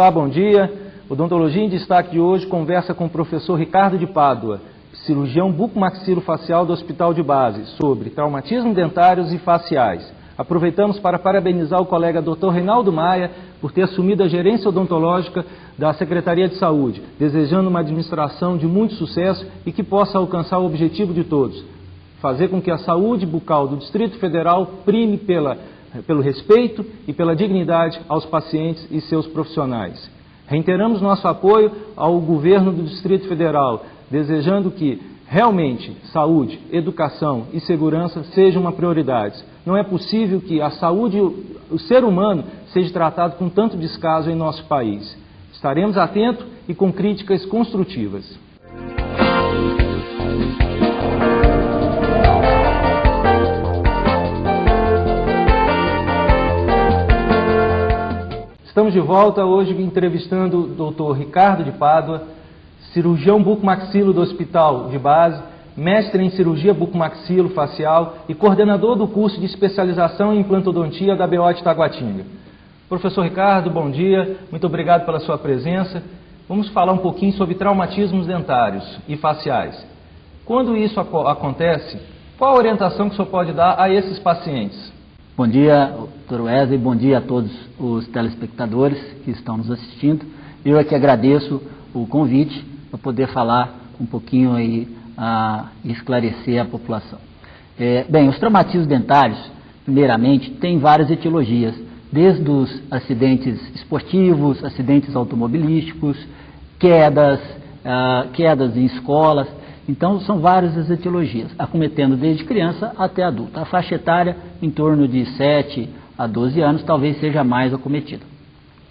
Olá, bom dia. Odontologia em Destaque de hoje conversa com o professor Ricardo de Pádua, cirurgião bucomaxilofacial do Hospital de Base, sobre traumatismo dentários e faciais. Aproveitamos para parabenizar o colega Dr. Reinaldo Maia por ter assumido a gerência odontológica da Secretaria de Saúde, desejando uma administração de muito sucesso e que possa alcançar o objetivo de todos, fazer com que a saúde bucal do Distrito Federal prime pelo respeito e pela dignidade aos pacientes e seus profissionais. Reiteramos nosso apoio ao governo do Distrito Federal, desejando que realmente saúde, educação e segurança sejam uma prioridade. Não é possível que a saúde, o ser humano, seja tratado com tanto descaso em nosso país. Estaremos atentos e com críticas construtivas. Estamos de volta hoje entrevistando o Dr. Ricardo de Pádua, cirurgião bucomaxilo do Hospital de Base, mestre em cirurgia bucomaxilofacial e coordenador do curso de especialização em implantodontia da BO de Taguatinga. Professor Ricardo, bom dia, muito obrigado pela sua presença. Vamos falar um pouquinho sobre traumatismos dentários e faciais. Quando isso acontece, qual a orientação que o senhor pode dar a esses pacientes? Bom dia, Dr. Wesley, bom dia a todos os telespectadores que estão nos assistindo. Eu é que agradeço o convite para poder falar um pouquinho aí e esclarecer a população. Bem, os traumatismos dentários, primeiramente, têm várias etiologias, desde os acidentes esportivos, acidentes automobilísticos, quedas em escolas. Então, são várias as etiologias, acometendo desde criança até adulto. A faixa etária, em torno de 7 a 12 anos, talvez seja mais acometida.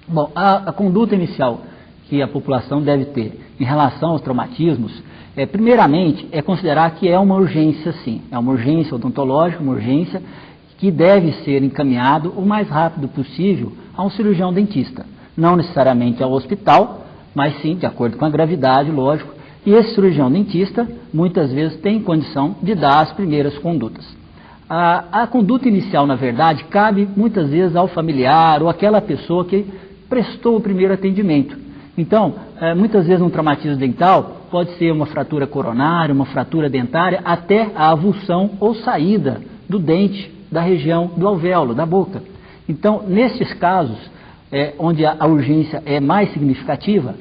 Bom, a conduta inicial que a população deve ter em relação aos traumatismos, primeiramente, é considerar que é uma urgência, sim. É uma urgência odontológica, uma urgência que deve ser encaminhado o mais rápido possível a um cirurgião dentista. Não necessariamente ao hospital, mas sim, de acordo com a gravidade, lógico. E esse cirurgião dentista, muitas vezes, tem condição de dar as primeiras condutas. A conduta inicial, na verdade, cabe muitas vezes ao familiar ou àquela pessoa que prestou o primeiro atendimento. Então, muitas vezes um traumatismo dental pode ser uma fratura coronária, uma fratura dentária, até a avulsão ou saída do dente da região do alvéolo, da boca. Então, nesses casos, onde a urgência é mais significativa,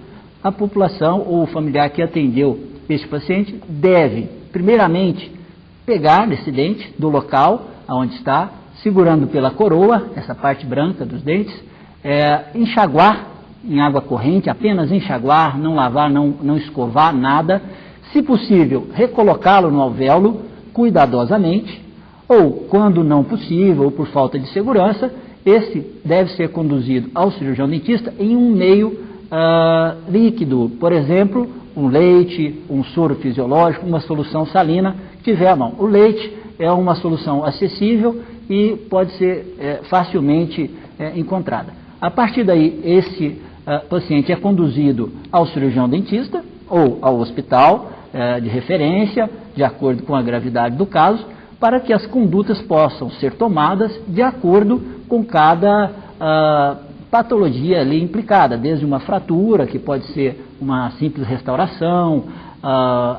a população ou o familiar que atendeu este paciente deve, primeiramente, pegar esse dente do local onde está, segurando pela coroa, essa parte branca dos dentes, enxaguar em água corrente, apenas enxaguar, não lavar, não escovar, nada. Se possível, recolocá-lo no alvéolo cuidadosamente, ou, quando não possível, ou por falta de segurança, esse deve ser conduzido ao cirurgião dentista em um meio líquido, por exemplo, um leite, um soro fisiológico, uma solução salina que tiver à mão. O leite é uma solução acessível e pode ser facilmente encontrada. A partir daí, esse paciente é conduzido ao cirurgião dentista ou ao hospital de referência, de acordo com a gravidade do caso, para que as condutas possam ser tomadas de acordo com cada patologia ali implicada, desde uma fratura, que pode ser uma simples restauração,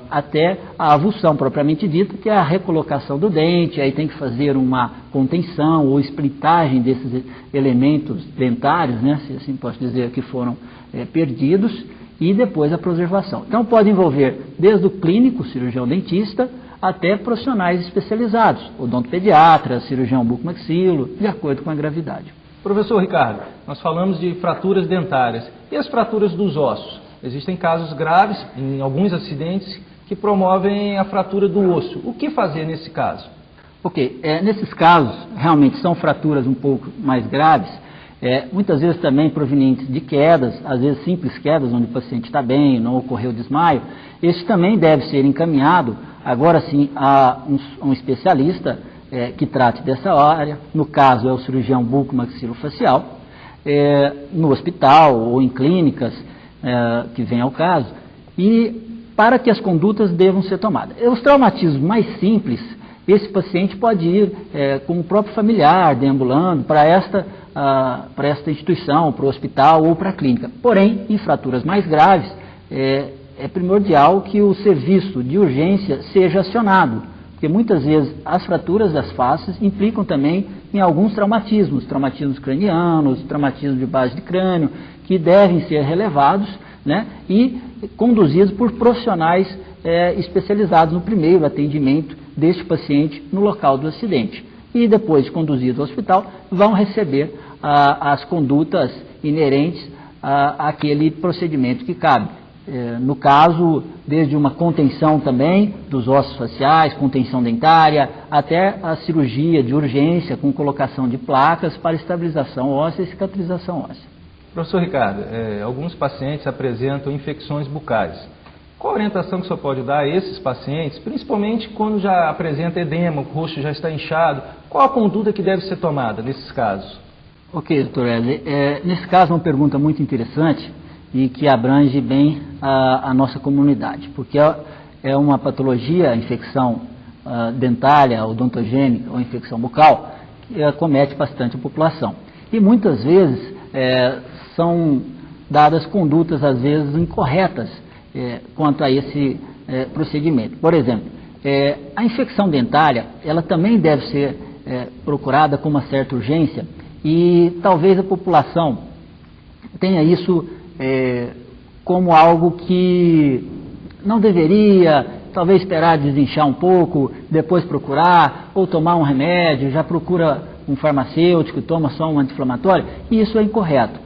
até a avulsão propriamente dita, que é a recolocação do dente. Aí tem que fazer uma contenção ou splitagem desses elementos dentários, né, se assim posso dizer, que foram perdidos, e depois a preservação. Então pode envolver desde o clínico, cirurgião dentista, até profissionais especializados, odontopediatra, cirurgião bucomaxilo, de acordo com a gravidade. Professor Ricardo, nós falamos de fraturas dentárias. E as fraturas dos ossos? Existem casos graves, em alguns acidentes, que promovem a fratura do osso. O que fazer nesse caso? Ok, nesses casos, realmente são fraturas um pouco mais graves, muitas vezes também provenientes de quedas, às vezes simples quedas, onde o paciente está bem, não ocorreu desmaio. Esse também deve ser encaminhado, agora sim, a um especialista, que trate dessa área. No caso é o cirurgião bucomaxilofacial, no hospital ou em clínicas que vem ao caso, e para que as condutas devam ser tomadas. Os traumatismos mais simples, esse paciente pode ir com o próprio familiar, deambulando, para esta para esta instituição, para o hospital ou para a clínica. Porém, em fraturas mais graves, é primordial que o serviço de urgência seja acionado, porque muitas vezes as fraturas das faces implicam também em alguns traumatismos cranianos, traumatismos de base de crânio, que devem ser relevados, né, e conduzidos por profissionais especializados no primeiro atendimento deste paciente no local do acidente. E depois de conduzidos ao hospital, vão receber as condutas inerentes àquele procedimento que cabe. No caso, desde uma contenção também dos ossos faciais, contenção dentária, até a cirurgia de urgência com colocação de placas para estabilização óssea e cicatrização óssea. Professor Ricardo, alguns pacientes apresentam infecções bucais. Qual a orientação que o senhor pode dar a esses pacientes, principalmente quando já apresenta edema, o rosto já está inchado? Qual a conduta que deve ser tomada nesses casos? Ok, doutor Wesley. Nesse caso, é uma pergunta muito interessante e que abrange bem a nossa comunidade, porque é uma patologia, a infecção dentária, odontogênica ou infecção bucal, que acomete bastante a população. E muitas vezes são dadas condutas, às vezes, incorretas quanto a esse procedimento. Por exemplo, a infecção dentária, ela também deve ser procurada com uma certa urgência e talvez a população tenha isso como algo que não deveria, talvez esperar desinchar um pouco, depois procurar, ou tomar um remédio, já procura um farmacêutico, toma só um anti-inflamatório, e isso é incorreto.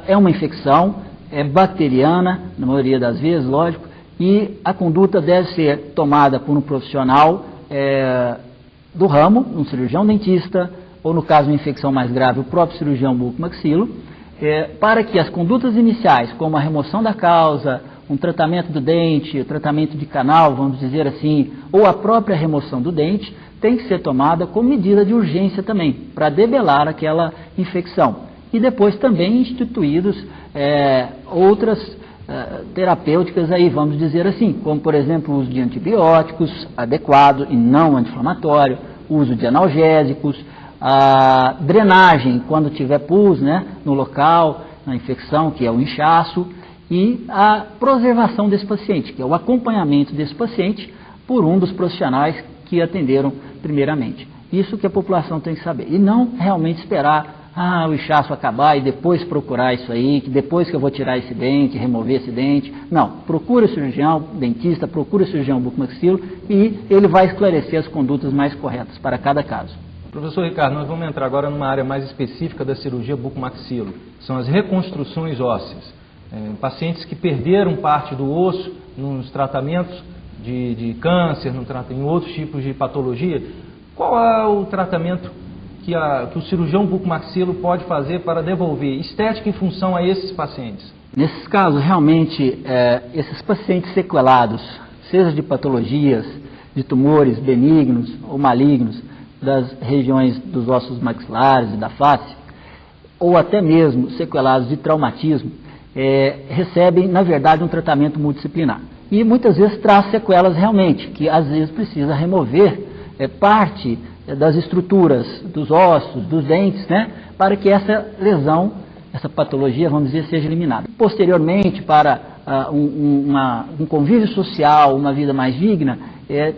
É uma infecção, é bacteriana, na maioria das vezes, lógico, e a conduta deve ser tomada por um profissional do ramo, um cirurgião dentista, ou no caso de uma infecção mais grave, o próprio cirurgião bucomaxilo, para que as condutas iniciais, como a remoção da causa, um tratamento do dente, o tratamento de canal, vamos dizer assim, ou a própria remoção do dente, tem que ser tomada como medida de urgência também, para debelar aquela infecção. E depois também instituídos outras terapêuticas aí, vamos dizer assim, como por exemplo o uso de antibióticos adequado e não anti-inflamatório, uso de analgésicos, a drenagem quando tiver pus, né, no local, na infecção, que é o inchaço, e a preservação desse paciente, que é o acompanhamento desse paciente por um dos profissionais que atenderam primeiramente. Isso que a população tem que saber, e não realmente esperar o inchaço acabar e depois procurar isso aí, que depois que eu vou tirar esse dente, remover esse dente. Não, procura o cirurgião dentista, procura o cirurgião bucomaxilo e ele vai esclarecer as condutas mais corretas para cada caso. Professor Ricardo, nós vamos entrar agora numa área mais específica da cirurgia bucomaxilo. São as reconstruções ósseas. Pacientes que perderam parte do osso nos tratamentos de câncer, em outros tipos de patologia. Qual é o tratamento que o cirurgião bucomaxilo pode fazer para devolver estética em função a esses pacientes? Nesses casos, realmente, esses pacientes sequelados, seja de patologias, de tumores benignos ou malignos, das regiões dos ossos maxilares e da face, ou até mesmo sequelados de traumatismo, recebem, na verdade, um tratamento multidisciplinar. E muitas vezes traz sequelas realmente, que às vezes precisa remover parte das estruturas dos ossos, dos dentes, né, para que essa lesão, essa patologia, vamos dizer, seja eliminada. Posteriormente, para um convívio social, uma vida mais digna,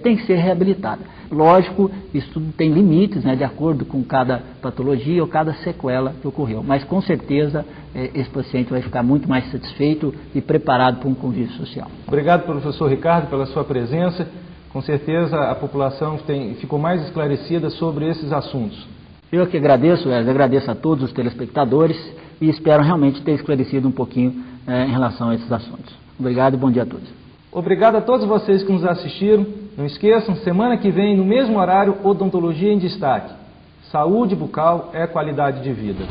tem que ser reabilitada. Lógico, isso tudo tem limites, né, de acordo com cada patologia ou cada sequela que ocorreu. Mas, com certeza, esse paciente vai ficar muito mais satisfeito e preparado para um convívio social. Obrigado, professor Ricardo, pela sua presença. Com certeza, a população ficou mais esclarecida sobre esses assuntos. Eu que agradeço, agradeço a todos os telespectadores e espero realmente ter esclarecido um pouquinho em relação a esses assuntos. Obrigado e bom dia a todos. Obrigado a todos vocês que nos assistiram. Não esqueçam, semana que vem, no mesmo horário, Odontologia em Destaque. Saúde bucal é qualidade de vida.